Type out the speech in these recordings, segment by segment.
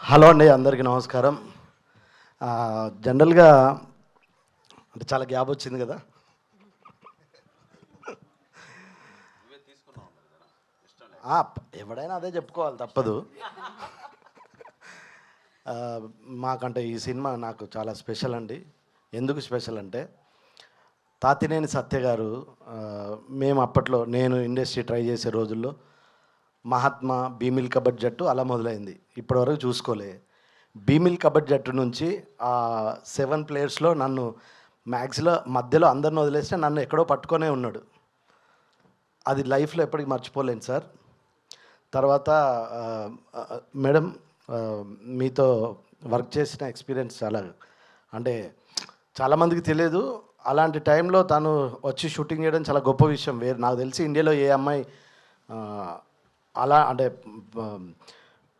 Hello అండి, అందరికీ నమస్కారం. జనరల్గా అంటే చాలా గ్యాప్ వచ్చింది కదా. ఎవడైనా అదే చెప్పుకోవాలి, తప్పదు. ఆ, మాకంటే ఈ సినిమా నాకు చాలా స్పెషల్ అండి. ఎందుకు స్పెషల్ అంటే తాతినేని సత్య గారు, మేము అప్పట్లో నేను ఇండస్ట్రీ ట్రై చేసే రోజుల్లో మహాత్మా, బీమిల్ కబడ్డీ జట్టు అలా మొదలైంది. ఇప్పటివరకు చూసుకోలే. బీమిల్ కబడ్డీ జట్టు నుంచి 7 ప్లేయర్స్లో నన్ను మ్యాక్స్లో మధ్యలో అందరిని వదిలేస్తే నన్ను ఎక్కడో పట్టుకొనే ఉన్నాడు. అది లైఫ్లో ఎప్పటికీ మర్చిపోలేను సార్. తర్వాత మేడం, మీతో వర్క్ చేసిన ఎక్స్పీరియన్స్ చాలా, అంటే చాలామందికి తెలియదు. అలాంటి టైంలో తను వచ్చి షూటింగ్ చేయడం చాలా గొప్ప విషయం. వేరు నాకు తెలిసి ఇండియాలో ఏ అమ్మాయి అలా అంటే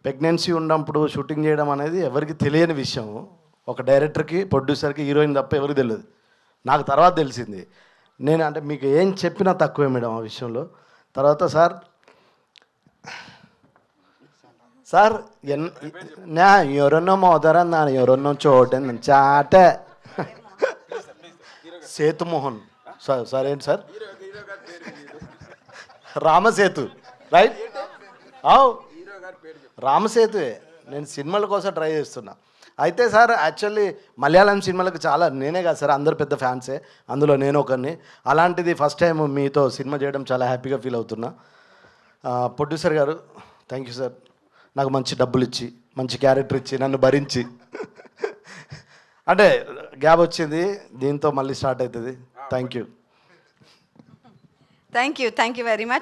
ప్రెగ్నెన్సీ ఉన్నప్పుడు షూటింగ్ చేయడం అనేది ఎవరికి తెలియని విషయం. ఒక డైరెక్టర్కి, ప్రొడ్యూసర్కి, హీరోయిన్ తప్ప ఎవరికి తెలియదు. నాకు తర్వాత తెలిసింది. నేను అంటే మీకు ఏం చెప్పినా తక్కువే మేడం ఆ విషయంలో. తర్వాత సార్ నా ఎవరన్నో మోదరని నాన్న ఎవరన్నో చూడండి చాటే సేతుమోహన్ సార్ ఏంటి సార్, రామసేతు రైట్. రామసేతువే. నేను సినిమాల కోసం ట్రై చేస్తున్నా. అయితే సార్ యాక్చువల్లీ మలయాళం సినిమాలకు చాలా, నేనే కాదు సార్, అందరు పెద్ద ఫ్యాన్సే, అందులో నేను ఒకరిని. అలాంటిది ఫస్ట్ టైం మీతో సినిమా చేయడం చాలా హ్యాపీగా ఫీల్ అవుతున్నా. ప్రొడ్యూసర్ గారు థ్యాంక్ యూ సార్. నాకు మంచి డబ్బులు ఇచ్చి, మంచి క్యారెక్టర్ ఇచ్చి, నన్ను భరించి. అంటే గ్యాప్ వచ్చింది, దీంతో మళ్ళీ స్టార్ట్ అవుతుంది. Thank you very much.